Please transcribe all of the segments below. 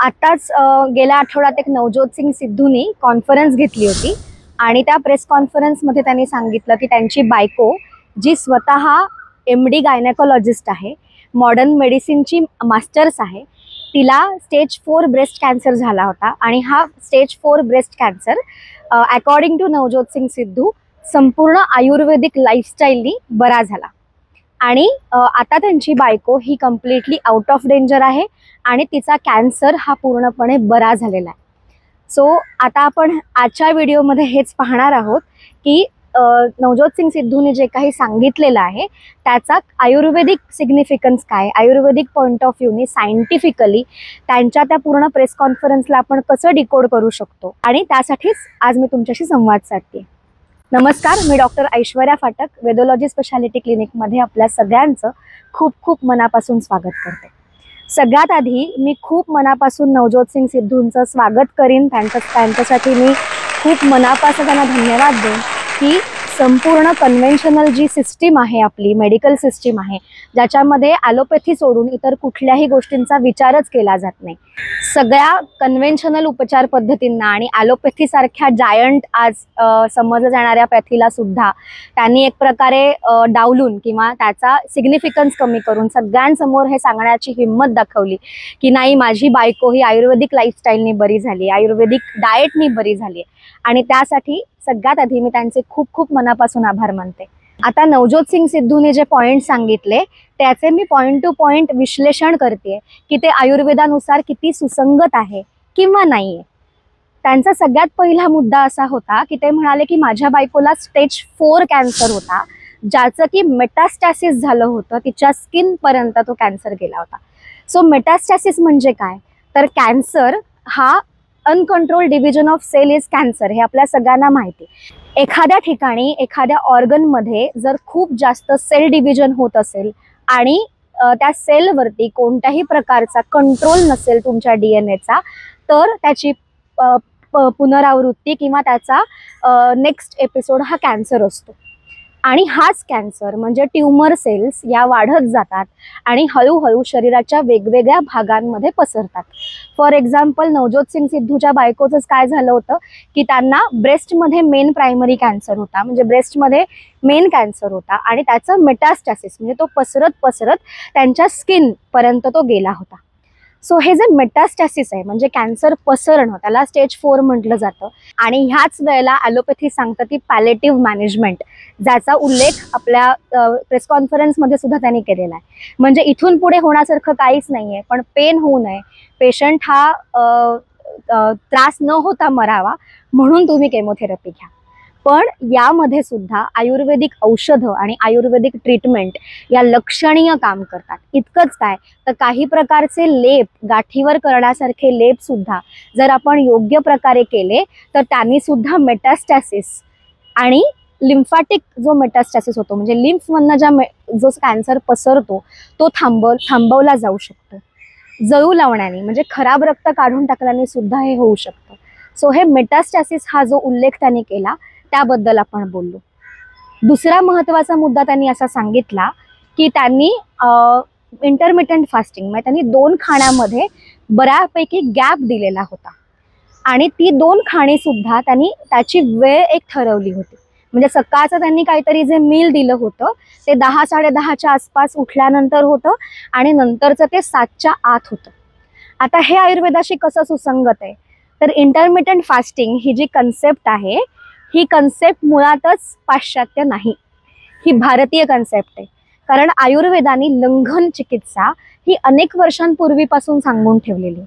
आताच गेल्या आठवड्यात एक नवजोत सिंग सिद्धूनी कॉन्फरन्स घेतली होती आणि त्या प्रेस कॉन्फरन्समध्ये त्यांनी सांगितलं की त्यांची बायको जी स्वतः MD गायनेकोलॉजिस्ट आहे, मॉडर्न मेडिसिनची मास्टर्स आहे, तिला स्टेज 4 ब्रेस्ट कॅन्सर झाला होता आणि हा stage 4 breast cancer according to Navjot Singh Sidhu संपूर्ण आयुर्वेदिक लाईफस्टाईलनी बरा झाला आणि आता त्यांची बायको ही कम्प्लिटली आउट ऑफ डेंजर आहे आणि तिचा कॅन्सर हा पूर्णपणे बरा झालेला आहे। सो आता आपण आजच्या व्हिडिओमध्ये हेच पाहणार आहोत की नवजोत सिंग सिद्धूने जे काही सांगितलेलं आहे त्याचा आयुर्वेदिक सिग्निफिकन्स काय, आयुर्वेदिक पॉइंट ऑफ व्ह्यूने सायंटिफिकली त्यांच्या त्या पूर्ण प्रेस कॉन्फरन्सला आपण कसं डिकोड करू शकतो आणि त्यासाठीच आज मी तुमच्याशी संवाद साधते। नमस्कार, मी डॉक्टर ऐश्वर्या फाटक, वेदोलॉजी स्पेशालिटी क्लिनिकमध्ये आपल्या सगळ्यांचं खूप खूप मनापासून स्वागत करते। सगळ्यात आधी मी खूप मनापासून नवजोत सिंग सिद्धूंचं स्वागत करीन, त्यांच्यासाठी मी खूप मनापासून त्यांना धन्यवाद देईन की संपूर्ण कन्व्हेन्शनल जी सिस्टीम आहे, आपली मेडिकल सिस्टीम आहे, ज्याच्यामध्ये ॲलोपॅथी सोडून इतर कुठल्याही गोष्टींचा विचारच केला जात नाही, सगळ्या कन्व्हेन्शनल उपचार पद्धतींना आणि ॲलोपॅथीसारख्या जायंट आज समजल्या जाणाऱ्या पॅथीला सुद्धा त्यांनी एक प्रकारे डावलून किंवा त्याचा सिग्निफिकन्स कमी करून सगळ्यांसमोर हे सांगण्याची हिंमत दाखवली की नाही, माझी बायको ही आयुर्वेदिक लाईफस्टाईलनी बरी झाली, आयुर्वेदिक डाएटनी बरी झाली आणि त्यासाठी सगळ्यात आधी मी त्यांचे खूप खूप मनापासून आभार मानते। आता नवजोत सिंग सिद्धूने जे पॉइंट सांगितले त्याचे मी पॉइंट टू पॉइंट विश्लेषण करते की ते आयुर्वेदानुसार किती सुसंगत आहे किंवा नाहीये। त्यांचा सगळ्यात पहिला मुद्दा असा होता की ते म्हणाले की माझ्या बायकोला स्टेज 4 कॅन्सर होता, ज्याचं की मेटास्टॅसिस झालं होतं, तिच्या स्किन पर्यंत तो कॅन्सर गेला होता। सो मेटास्टॅसिस म्हणजे काय, तर कॅन्सर हा uncontrol division of cell is cancer, हे आपल्या सगळ्यांना माहिती। एखाद्या ठिकाणी एखाद्या ऑर्गनमध्ये जर खूप जास्त सेल डिव्हिजन होत असेल आणि त्या सेलवरती कोणत्याही प्रकारचा कंट्रोल नसेल तुमच्या DNAचा, तर त्याची पुनरावृत्ती किंवा त्याचा नेक्स्ट एपिसोड हा कॅन्सर असतो आणि हाच कॅन्सर म्हणजे ट्यूमर सेल्स या वाढत जातात आणि हळूहळू शरीराच्या वेगवेगळ्या भागांमध्ये पसरतात। फॉर एक्झाम्पल नवजोत सिंग सिद्धूच्या बायकोचं काय झालं होतं की त्यांना ब्रेस्टमध्ये मेन प्रायमरी कॅन्सर होता, म्हणजे ब्रेस्टमध्ये मेन कॅन्सर होता आणि त्याचं मेटास्टॅसिस म्हणजे तो पसरत पसरत त्यांच्या स्किनपर्यंत तो गेला होता। सो हे जे मेटास्टॅसिस आहे म्हणजे कॅन्सर पसरणं, त्याला स्टेज 4 म्हटलं जातं आणि ह्याच वेळेला ॲलोपॅथी सांगतं की पॅलेटिव्ह मॅनेजमेंट, ज्याचा उल्लेख आपल्या प्रेस कॉन्फरन्समध्ये सुद्धा त्यांनी केलेला आहे। म्हणजे इथून पुढे होण्यासारखं काहीच नाही आहे, पण पेन होऊ नये, पेशंट हा त्रास न होता मरावा म्हणून तुम्ही केमोथेरपी घ्या। पण यामध्ये सुद्धा आयुर्वेदिक औषधं आणि आयुर्वेदिक ट्रीटमेंट या लक्षणीय काम करतात। इतकंच काय, तर काही प्रकारचे लेप, गाठीवर करण्यासारखे लेप सुद्धा जर आपण योग्य प्रकारे केले तर त्यांनी सुद्धा मेटास्टॅसिस आणि लिम्फॅटिक जो मेटास्टॅसिस होतो म्हणजे लिम्फमधनं जो कॅन्सर पसरतो तो थांबवला जाऊ शकतो। जळू लावण्याने म्हणजे खराब रक्त काढून टाकल्याने सुद्धा हे होऊ शकतं। सो हे मेटास्टॅसिस हा जो उल्लेख त्यांनी केला त्याबद्दल आपण बोललो। दुसरा महत्त्वाचा मुद्दा त्यांनी असा सांगितला की त्यांनी इंटरमिटंट फास्टिंग म्हणजे त्यांनी 2 खाण्यामध्ये बऱ्यापैकी गॅप दिलेला होता आणि ती 2 खाणी सुद्धा त्यांनी त्याची वेळ एक ठरवली होती। म्हणजे सकाळचं त्यांनी काहीतरी जे मील दिलं होतं ते 10-10:30च्या आसपास उठल्यानंतर होतं आणि नंतरचं ते 7च्या आत होतं। आता हे आयुर्वेदाशी कसं सुसंगत आहे, तर इंटरमिटंट फास्टिंग ही जी कन्सेप्ट आहे ही कन्सेप्ट मुळातच पाश्चात्य नाही, ही भारतीय कन्सेप्ट आहे। कारण आयुर्वेदाने लंघन चिकित्सा ही अनेक वर्षांपूर्वीपासून सांगून ठेवलेली।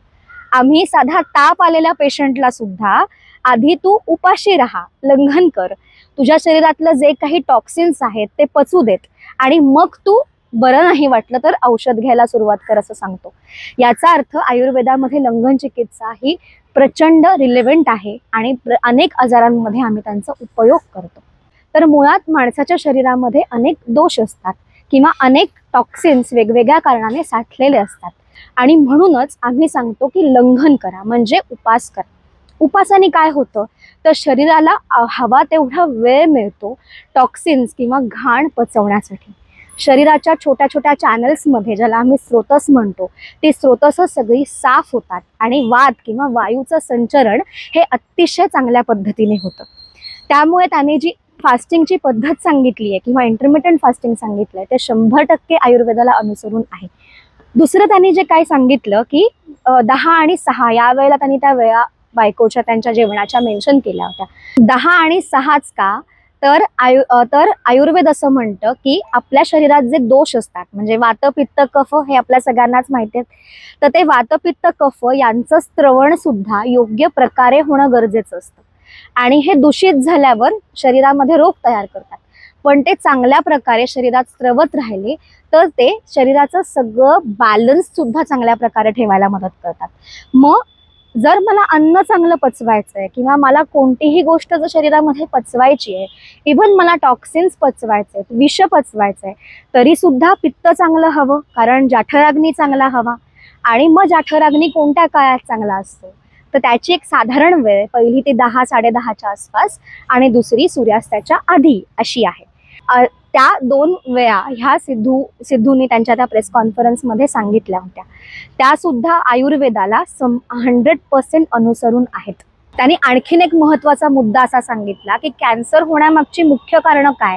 आम्ही साधा ताप आलेल्या पेशंटला सुद्धा आधी तू उपाशी राहा, लंघन कर, तुझ्या शरीरातलं जे काही टॉक्सिन्स आहेत ते पचू देत आणि मग तू बरं नाही वाटलं तर औषध घ्यायला सुरुवात कर असं सांगतो। याचा अर्थ आयुर्वेदामध्ये लंघन चिकित्सा ही प्रचंड रिलेव्हंट आहे आणि अनेक आजारांमध्ये आम्ही त्यांचा उपयोग करतो। तर मुळात माणसाच्या शरीरामध्ये अनेक दोष असतात किंवा अनेक टॉक्सिन्स वेगवेगळ्या कारणाने साठलेले असतात आणि म्हणूनच आम्ही सांगतो की लंघन करा म्हणजे उपास करा। उपासाने काय होतं, तर शरीराला हवा तेवढा वेळ मिळतो टॉक्सिन्स किंवा घाण पचवण्यासाठी। शरीराच्या छोट्या छोट्या चॅनल्समध्ये, ज्याला आम्ही स्रोतस म्हणतो, ती स्रोतस सगळी साफ होतात आणि वात किंवा वायूचं संचरण हे अतिशय चांगल्या पद्धतीने होतं. त्यामुळे त्याने जी फास्टिंगची पद्धत सांगितली आहे किंवा इंटरमिटंट फास्टिंग सांगितलं आहे ते 100% आयुर्वेदाला अनुसरून आहे. दुसरं त्यांनी जे काय सांगितलं की 10 आणि 6 या वेळेला त्यांनी त्या वेळा बायकोच्या त्यांच्या जेवणाच्या मेन्शन केल्या होत्या. 10 आणि 6च का, तर आयुर्वेद असं म्हणतं की आपल्या शरीरात जे दोष असतात, म्हणजे वात पित्त कफ हे आपल्या सगळ्यांनाच माहिती आहे, तर ते वात पित्त कफ यांचं स्त्रवण सुद्धा योग्य प्रकारे होणं गरजेचं असतं. आणि हे दूषित झाल्यावर शरीरामध्ये रोग तयार करतात. पण ते चांगल्या प्रकारे शरीरात स्त्रवत राहिले तर ते शरीराचं सगळं बॅलन्स सुद्धा चांगल्या प्रकारे ठेवायला मदत करतात. मग जर मला अन्न चांगलं पचवायचं आहे किंवा मला कोणतीही गोष्ट जर शरीरामध्ये पचवायची आहे, इव्हन मला टॉक्सिन्स पचवायचे आहेत, विष पचवायचं आहे, तरी सुद्धा पित्त चांगलं हवं, कारण जाठराग्नी चांगला हवा. आणि मग जाठराग्नी कोणत्या काळात चांगला असतो, तर त्याची एक साधारण वेळ पहिली ती 10 10:30च्या आसपास आणि दुसरी सूर्यास्ताच्या आधी अशी आहे. त्या 2 वेळा ह्या सिद्धूंनी त्यांच्या त्या प्रेस कॉन्फरन्समध्ये सांगितल्या होत्या. त्या सुद्धा आयुर्वेदाला 100% अनुसरून आहेत. त्यांनी आणखीन एक महत्त्वाचा मुद्दा असा सांगितला की कॅन्सर होण्यामागची मुख्य कारणं काय.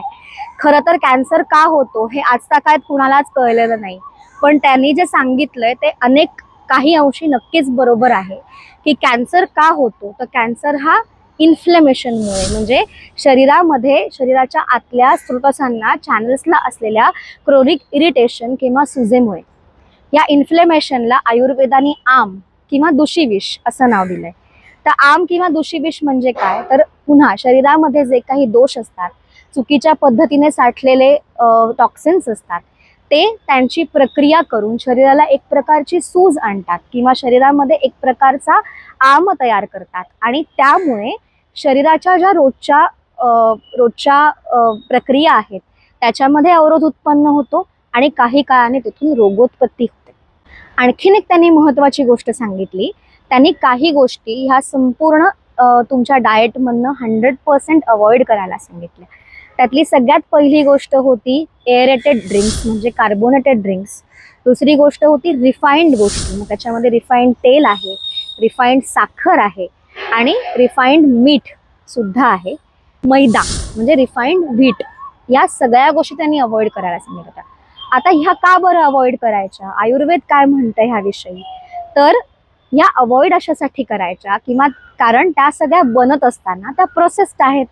खरं तर कॅन्सर का होतो हे आजता काय कुणालाच कळलेलं नाही, पण त्यांनी जे सांगितलंय ते काही अंशी नक्कीच बरोबर आहे की कॅन्सर का होतो, तर कॅन्सर हा इन्फ्लेमेशनमुळे, म्हणजे शरीराच्या आतल्या स्रोतसांना चॅनल्सला असलेल्या क्रोनिक इरिटेशन किंवा सुजेमुळे. या इन्फ्लेमेशनला आयुर्वेदाने आम किंवा दुषीविष असं नाव दिलंय. तर आम किंवा दुषीविष म्हणजे काय, तर पुन्हा शरीरामध्ये जे काही दोष असतात, चुकीच्या पद्धतीने साठलेले टॉक्सिन्स असतात, ते त्यांची प्रक्रिया करून शरीराला एक प्रकारची सूज आणतात किंवा शरीरामध्ये एक प्रकारचा आम तयार करतात. आणि त्यामुळे शरीराच्या ज्या रोजच्या प्रक्रिया आहेत त्याच्यामध्ये अवरोध उत्पन्न होतो आणि काही काळाने तिथून रोगोत्पत्ती होते. आणखीन एक त्यांनी महत्त्वाची गोष्ट सांगितली. त्यांनी काही गोष्टी ह्या संपूर्ण तुमच्या डाएटमधनं 100% अवॉइड करायला सांगितल्या. त्यातली सगळ्यात पहिली गोष्ट होती एअरेटेड ड्रिंक्स, म्हणजे कार्बोनेटेड ड्रिंक्स. दुसरी गोष्ट होती रिफाइंड गोष्टी, मग त्याच्यामध्ये रिफाइंड तेल आहे, रिफाइंड साखर आहे आणि रिफाइंड मीठ सुद्धा आहे. मैदा म्हणजे रिफाइंड व्हीट, या सगळ्या गोष्टी त्यांनी अवॉइड करायला सांगितल्या होत्या. आता ह्या का बरं अवॉइड करायच्या, आयुर्वेद काय म्हणतंय ह्याविषयी, तर ह्या अवॉइड अशासाठी करायच्या किंवा कारण त्या सगळ्या बनत असताना त्या प्रोसेस्ड आहेत,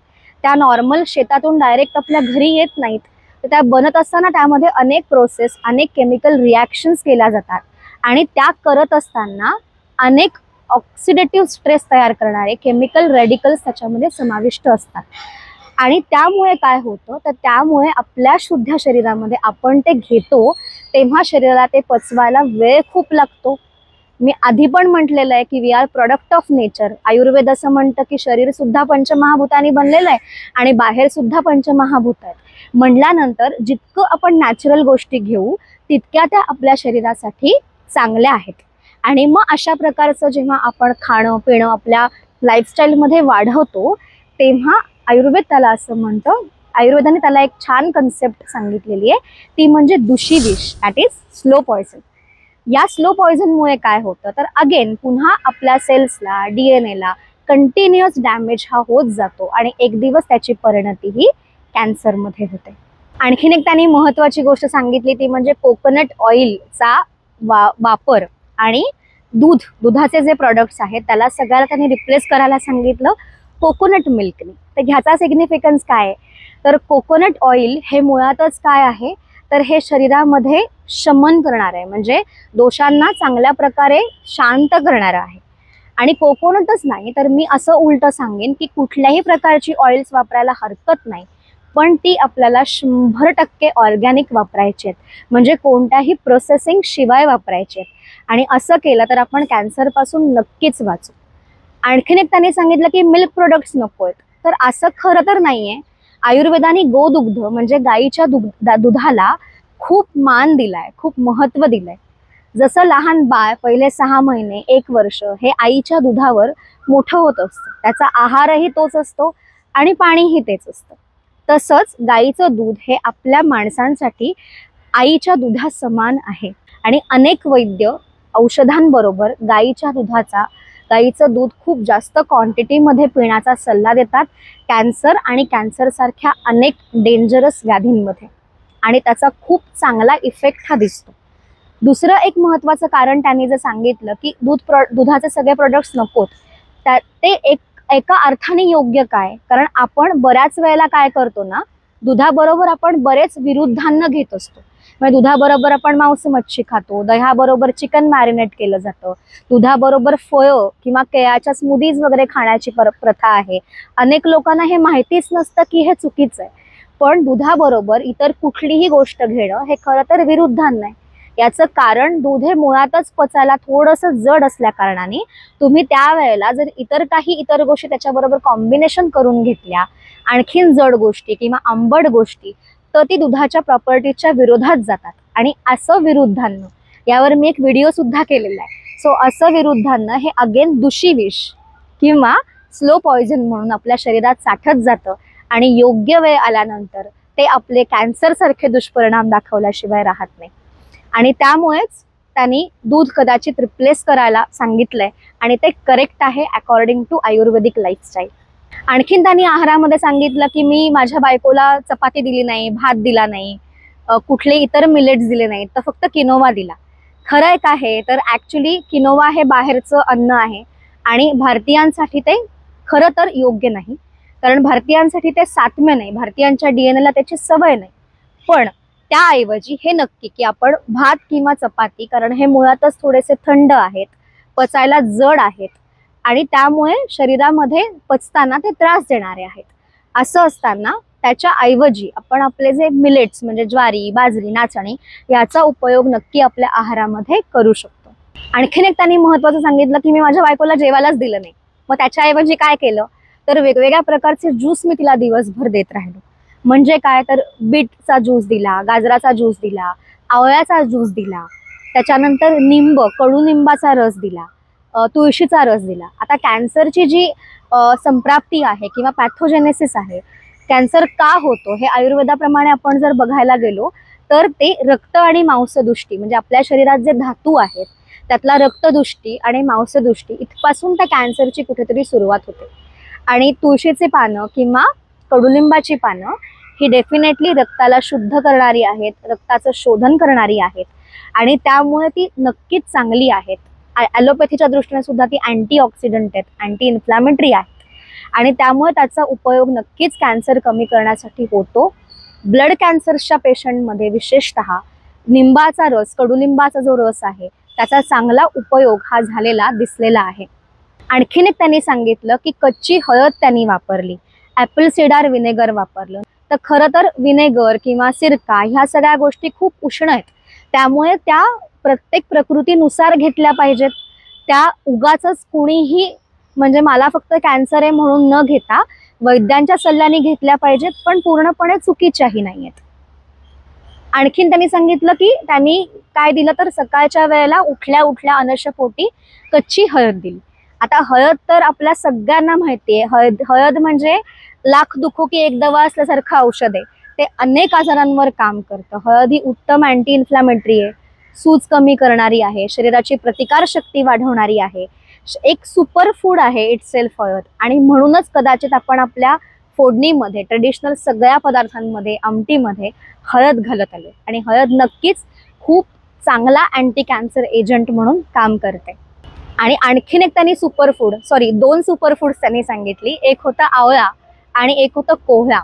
त्या नॉर्मल शेतातून डायरेक्ट आपल्या घरी येत नाहीत. तर त्या बनत असताना त्यामध्ये अनेक प्रोसेस, अनेक केमिकल रिॲक्शन्स केल्या जातात आणि त्या करत असताना अनेक ऑक्सिडेटिव्ह स्ट्रेस तयार करणारे केमिकल रेडिकल्स त्याच्यामध्ये समाविष्ट असतात. आणि त्यामुळे काय होतं, तर त्यामुळे आपल्या शुद्ध शरीरामध्ये आपण ते घेतो तेव्हा शरीराला ते पचवायला वेळ खूप लागतो. मी आधी पण म्हटलेलं आहे की we are product of nature. Ayurveda असं म्हणतं की शरीर सुद्धा पंचमहाभूतांनी बनलेलं आहे आणि बाहेर सुद्धा पंचमहाभूत आहेत. म्हटल्यानंतर जितकं आपण नॅचरल गोष्टी घेऊ तितक्या त्या आपल्या शरीरासाठी चांगल्या आहेत. आणि मग अशा प्रकारचं जेव्हा आपण खाणं पिणं आपल्या लाईफस्टाईलमध्ये वाढवतो तेव्हा आयुर्वेद त्याला असं म्हणतं, आयुर्वेदाने त्याला एक छान कन्सेप्ट सांगितलेली आहे, ती म्हणजे दुषीविष, दॅट इज स्लो पॉयझन. या स्लो पॉयझनमुळे काय होतं, तर अगेन पुन्हा आपल्या सेल्सला DNA ला कंटिन्युअस डॅमेज हा होत जातो आणि एक दिवस त्याची परिणती ही कॅन्सरमध्ये होते. आणखीन एक त्यांनी महत्त्वाची गोष्ट सांगितली ती म्हणजे कोकोनट ऑइलचा वापर आणि दुधाचे जे प्रोडक्ट्स आहेत त्याला सगळ्याला त्यांनी रिप्लेस करायला सांगितलं कोकोनट मिल्कने. तर ह्याचा सिग्निफिकन्स काय आहे, तर कोकोनट ऑइल हे मुळातच काय आहे, तर हे शरीरामध्ये शमन करणार आहे, म्हणजे दोषांना चांगल्या प्रकारे शांत करणार आहे. आणि कोकोनटच नाही तर मी असं उलट सांगेन की कुठल्याही प्रकारची ऑइल्स वापरायला हरकत नाही, पण ती आपल्याला 100% ऑर्गॅनिक वापरायची आहेत, म्हणजे कोणत्याही प्रोसेसिंग शिवाय वापरायची आहेत. आणि असं केलं तर आपण कॅन्सरपासून नक्कीच वाचू. आणखीन एक त्यांनी सांगितलं की मिल्क प्रोडक्ट्स नको आहेत, तर असं खरं तर नाही आहे. आयुर्वेदाने गोदुग्ध म्हणजे गाईच्या दुधाला खूप मान दिलाय, खूप महत्त्व दिलंय. जसं लहान बाळ पहिले 6 महिने 1 वर्ष हे आईच्या दुधावर मोठं होत असतं, त्याचा आहारही तोच असतो आणि पाणीही तेच असतं. तसंच गाईचं दूध हे आपल्या माणसांसाठी आईच्या दुधा समान आहे आणि अनेक वैद्य औषधांबरोबर गाईचं दूध खूप जास्त क्वांटिटीमध्ये पिण्याचा सल्ला देतात कॅन्सर आणि कॅन्सर सारख्या अनेक डेंजरस व्याधींमध्ये, आणि त्याचा खूप चांगला इफेक्ट हा दिसतो. दुसरं एक महत्त्वाचं कारण त्यांनी जे सांगितलं की दुधाचे सगळे प्रोडक्ट्स नकोत, ते एका अर्थाने योग्य काय, कारण आपण बऱ्याच वेळेला काय करतो ना, दुधाबरोबर आपण बरेच विरुद्धान्न घेत असतो. म्हणजे दुधाबरोबर आपण मांस मच्छी खातो, दह्याबरोबर चिकन मॅरिनेट केलं जातं, दुधाबरोबर फळं किंवा केळ्याच्या स्मूदीज वगैरे खाण्याची प्रथा आहे. अनेक लोकांना हे माहितीच नसतं की हे चुकीचं आहे, पण दुधाबरोबर इतर कुठलीही गोष्ट घेणं हे खरं तर विरुद्धान्न आहे. याचं कारण दूध हे मुळातच पचायला थोडंसं जड असल्या कारणाने तुम्ही त्यावेळेला जर इतर गोष्टी त्याच्याबरोबर कॉम्बिनेशन करून घेतल्या, आणखीन जड गोष्टी किंवा आंबट गोष्टी, तर ती दुधाच्या प्रॉपर्टीच्या विरोधात जातात. आणि असं विरुद्धान्न, यावर मी एक व्हिडिओ सुद्धा केलेला आहे. सो असं विरुद्धान्न हे अगेन दूषी विष किंवा स्लो पॉइझन म्हणून आपल्या शरीरात साठत जातं आणि योग्य वेळ आल्यानंतर ते आपले कॅन्सर सारखे दुष्परिणाम दाखवल्याशिवाय राहत नाही. आणि त्यामुळेच त्यांनी दूध कदाचित रिप्लेस करायला सांगितलंय आणि ते करेक्ट आहे अकॉर्डिंग टू आयुर्वेदिक लाईफस्टाईल. आणखीन त्यांनी आहारामध्ये सांगितलं की मी माझ्या बायकोला चपाती दिली नाही, भात दिला नाही, कुठले इतर मिलेट्स दिले नाहीत, तर फक्त किनोवा दिला. खरं एक आहे तर ॲक्च्युली किनोवा हे बाहेरचं अन्न आहे आणि भारतीयांसाठी ते खरं तर योग्य नाही, कारण भारतीयांसाठी ते सात्म्य नाही, भारतीयांच्या DNA ला त्याची सवय नाही. पण त्याऐवजी हे नक्की की आपण भात किंवा चपाती, कारण हे मुळातच थोडेसे थंड आहेत, पचायला जड आहेत आणि त्यामुळे शरीरामध्ये पचताना ते त्रास देणारे आहेत. असं असताना त्याच्या ऐवजी आपण आपले जे मिलेट्स म्हणजे ज्वारी, बाजरी, नाचणी याचा उपयोग नक्की आपल्या आहारामध्ये करू शकतो. आणखीन एक त्यांनी महत्त्वाचं सांगितलं की मी माझ्या बायकोला जेवायलाच दिलं नाही, मग त्याच्याऐवजी काय केलं तर वेगवेगळ्या प्रकारचे ज्यूस मी तिला दिवसभर देत राहिलो. म्हणजे काय तर बीटचा ज्यूस दिला, गाजराचा ज्यूस दिला, आवळ्याचा ज्यूस दिला, त्याच्यानंतर कडुनिंबाचा रस दिला, तुळशीचा रस दिला. आता कॅन्सरची जी संप्राप्ती आहे किंवा पॅथोजेनेसिस आहे, कॅन्सर का होतो हे आयुर्वेदाप्रमाणे आपण जर बघायला गेलो तर ते रक्त आणि मांसदुष्टी म्हणजे आपल्या शरीरात जे धातू आहेत त्यातला रक्तदुष्टी आणि मांसदुष्टी इथपासून त्या कॅन्सरची कुठेतरी सुरुवात होते. आणि तुळशीचे पानं किंवा कडुलिंबाची पानं ही डेफिनेटली रक्ताला शुद्ध करणारी आहेत, रक्ताचं शोधन करणारी आहेत आणि त्यामुळे ती नक्कीच चांगली आहेत. ॲलोपॅथीच्या दृष्टीने सुद्धा ती अँटीऑक्सिडंट आहेत, अँटी इन्फ्लॅमेटरी आहेत आणि त्यामुळे त्याचा उपयोग नक्कीच कॅन्सर कमी करण्यासाठी होतो. ब्लड कॅन्सरच्या पेशंटमध्ये विशेषतः निंबाचा रस, कडुलिंबाचा जो रस आहे त्याचा चांगला उपयोग हा झालेला दिसलेला आहे. आणखीन एक त्यांनी सांगितलं की कच्ची हळद त्यांनी वापरली, ॲपल सिडार विनेगर वापरलं. तर खरं तर विनेगर किंवा सिरका ह्या सगळ्या गोष्टी खूप उष्ण आहेत, त्यामुळे त्या प्रत्येक प्रकृतीनुसार घेतल्या पाहिजेत. त्या उगाचच कुणीही म्हणजे मला फक्त कॅन्सर आहे म्हणून न घेता वैद्यांच्या सल्ल्याने घेतल्या पाहिजेत, पण पूर्णपणे चुकीच्याही नाही आहेत. आणखीन त्यांनी सांगितलं की त्यांनी काय दिलं तर सकाळच्या वेळेला उठल्या अनशपोटी कच्ची हळद दिली. आता हळद तर आपल्या सगळ्यांना माहिती आहे, हळद म्हणजे लाख दुखो की एक दवा असल्यासारखं औषध आहे. ते अनेक आजारांवर काम करतं. हळद ही उत्तम अँटी इन्फ्लॅमेटरी आहे, सूज कमी करणारी आहे, शरीराची प्रतिकारशक्ती वाढवणारी आहे, एक सुपर फूड आहे इटसेल्फ हळद. आणि म्हणूनच कदाचित आपण आपल्या फोडणीमध्ये ट्रेडिशनल सगळ्या पदार्थांमध्ये आमटीमध्ये हळद घालत आलो आणि हळद नक्कीच खूप चांगला अँटी कॅन्सर एजंट म्हणून काम करते. आणि आणखीन एक त्यांनी दोन सुपरफूड्स त्यांनी सांगितली. एक होता आवळा आणि एक होतं कोहळा.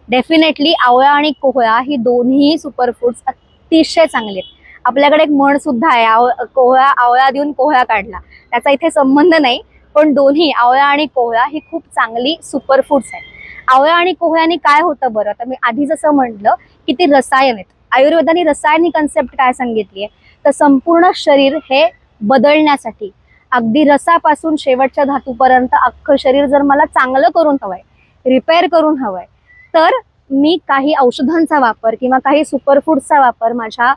डेफिनेटली आवळा आणि कोहळा ही दोन्ही सुपरफूड्स अतिशय चांगले आहेत. आपल्याकडे एक म्हण सुद्धा आहे, आवळा देऊन कोहळा काढला, त्याचा इथे संबंध नाही, पण दोन्ही आवळा आणि कोहळा ही खूप चांगली सुपरफूड्स आहेत. आवळा आणि कोहळ्याने काय होतं बरं, तर मी आधी जसं म्हटलं की ते रसायन आहेत. आयुर्वेदाने रसायन ही कन्सेप्ट काय सांगितली आहे तर संपूर्ण शरीर हे बदलण्यासाठी अगदी रसापासून शेवटच्या धातूपर्यंत अख्खं शरीर जर मला चांगलं करून हवंय, रिपेअर करून हवंय, तर मी काही औषधांचा वापर किंवा काही सुपरफूड्सचा वापर माझ्या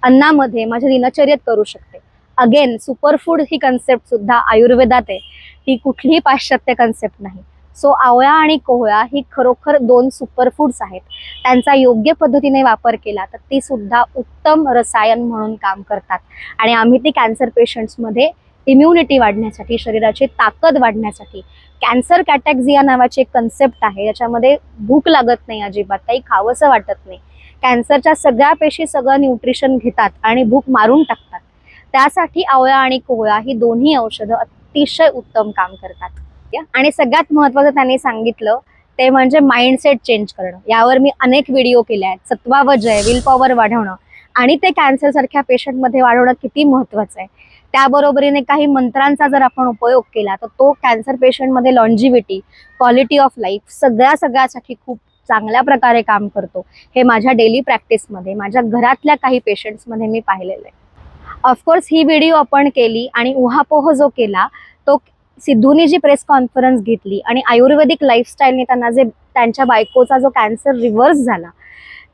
अन्नामध्ये माझ्या दिनचर्येत करू शकते. अगेन सुपरफूड ही कन्सेप्ट सुद्धा आयुर्वेदात आहे, ती कुठलीही पाश्चात्य कन्सेप्ट नाही. सो आवळा आणि कोहळा ही खरोखर 2 सुपरफूड्स आहेत. त्यांचा योग्य पद्धतीने वापर केला तर ती सुद्धा उत्तम रसायन म्हणून काम करतात आणि आम्ही ती कॅन्सर पेशंट्समध्ये इम्युनिटी वाढण्यासाठी, शरीराची ताकद वाढण्यासाठी, कॅन्सर कॅटॅक्झिया नावाची एक कन्सेप्ट आहे याच्यामध्ये भूक लागत नाही, अजिबात काही खावंसं वाटत नाही. कॅन्सरच्या सगळ्या पेशी सगळं न्यूट्रिशन घेतात आणि भूक मारून टाकतात. त्यासाठी आवळा आणि कोहळा ही दोन्ही औषधं अतिशय उत्तम काम करतात. आणि सगळ्यात महत्त्वाचं त्यांनी सांगितलं ते म्हणजे माइंडसेट चेंज करणं. यावर मी अनेक व्हिडिओ केले आहेत. सत्वा व जय, विल पॉवर वाढवणं आणि ते कॅन्सर सारख्या पेशंटमध्ये वाढवणं किती महत्त्वाचं आहे. त्याबरोबरीने काही मंत्रांचा जर आपण उपयोग केला तर तो कॅन्सर पेशंटमध्ये लॉन्जिव्हिटी, क्वालिटी ऑफ लाईफ सगळ्यासाठी खूप चांगल्या प्रकारे काम करतो. हे माझ्या डेली प्रॅक्टिसमध्ये, माझ्या घरातल्या काही पेशंट्समध्ये मी पाहिलेलं आहे. ऑफकोर्स ही व्हिडिओ आपण केली आणि उहापोह जो केला तो सिद्धूनी जी प्रेस कॉन्फरन्स घेतली आणि आयुर्वेदिक लाईफस्टाईलने त्यांना जे त्यांच्या बायकोचा जो कॅन्सर रिव्हर्स झाला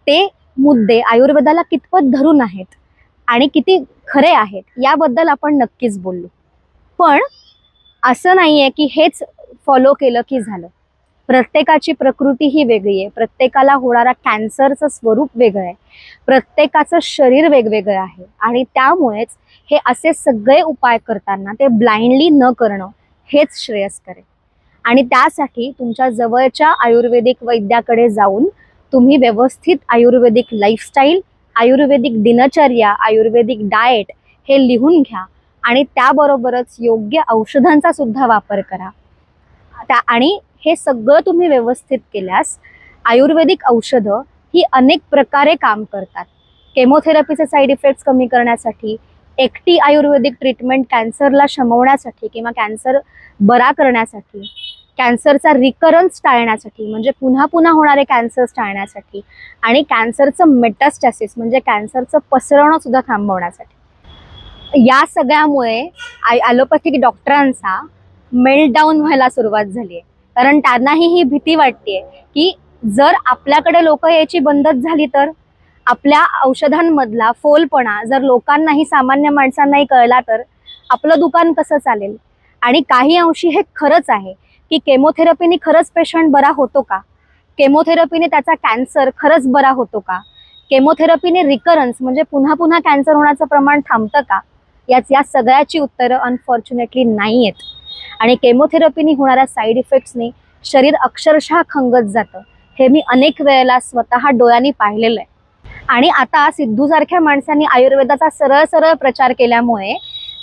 ते मुद्दे आयुर्वेदाला कितपत धरून आहेत आणि किती खरे आहेत याबद्दल आपण नक्कीच बोललो. पण असं नाहीये की हेच फॉलो केलं की झालं. प्रत्येकाची प्रकृती ही वेगळी आहे. प्रत्येकाला होणारा कॅन्सरचं स्वरूप वेगळं आहे. प्रत्येकाचं शरीर वेगवेगळं आहे आणि त्यामुळेच हे असे सगळे उपाय करताना ते ब्लाइंडली न करणं हेच श्रेयस्कर आहे. आणि त्यासाठी तुमच्या जवळच्या आयुर्वेदिक वैद्याकडे जाऊन तुम्ही व्यवस्थित आयुर्वेदिक लाईफस्टाईल, आयुर्वेदिक दिनचर्या, आयुर्वेदिक डाएट हे लिहून घ्या आणि त्याबरोबरच योग्य औषधांचा सुद्धा वापर करा. आणि हे सगळं तुम्ही व्यवस्थित केल्यास आयुर्वेदिक औषधं ही अनेक प्रकारे काम करतात. केमोथेरपीचे साईड इफेक्ट्स कमी करण्यासाठी, एकटी आयुर्वेदिक ट्रीटमेंट कॅन्सरला शमवण्यासाठी किंवा कॅन्सर बरा करण्यासाठी, कॅन्सरचा रिकरन्स टाळण्यासाठी म्हणजे पुन्हा पुन्हा होणारे कॅन्सर्स टाळण्यासाठी आणि कॅन्सरचं मेटास्टॅसिस म्हणजे कॅन्सरचं पसरवणं सुद्धा थांबवण्यासाठी. या सगळ्यामुळे ॲलोपॅथिक डॉक्टरांचा मेल्टडाऊन व्हायला सुरुवात झाली आहे. कारण त्यांनाही ही भीती वाटते की जर आपल्याकडे लोक यायची बंदच झाली तर आपल्या औषधांमधला फोलपणा जर लोकांनाही, सामान्य माणसांनाही कळला तर आपलं दुकान कसं चालेल. आणि काही अंशी हे खरंच आहे की केमोथेरपीने खरंच पेशंट बरा होतो का, केमोथेरपीने त्याचा कॅन्सर खरंच बरा होतो का, केमोथेरपीने रिकरन्स म्हणजे पुन्हा पुन्हा कॅन्सर होण्याचं प्रमाण थांबतं का, या सगळ्याची उत्तरं अनफॉर्च्युनेटली नाही आहेत. आणि केमोथेरपीने होणाऱ्या साईड इफेक्ट्सने शरीर अक्षरशः खंगत जातं. हे मी अनेक वेळेला स्वतः डोळ्यांनी पाहिलेलं आहे. आणि आता सिद्धूसारख्या माणसांनी आयुर्वेदाचा सरळ सरळ प्रचार केल्यामुळे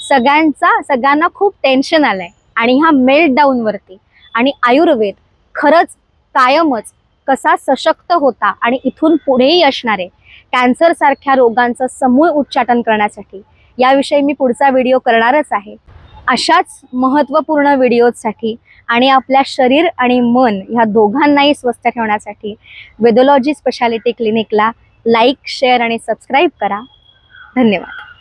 सगळ्यांना खूप टेन्शन आलंय आणि ह्या मेल्टडाऊनवरती. आणि आयुर्वेद खरंच कायमच कसा सशक्त होता आणि इथून पुढेही असणारे कॅन्सर सारख्या रोगांचं समूळ उच्चाटन करण्यासाठी याविषयी मी पुढचा व्हिडिओ करणारच आहे. अशाच महत्त्वपूर्ण व्हिडिओसाठी आणि आपल्या शरीर आणि मन ह्या दोघांनाही स्वस्थ ठेवण्यासाठी वेदोलॉजी स्पेशालिटी क्लिनिकला लाईक, शेअर आणि सबस्क्राईब करा. धन्यवाद.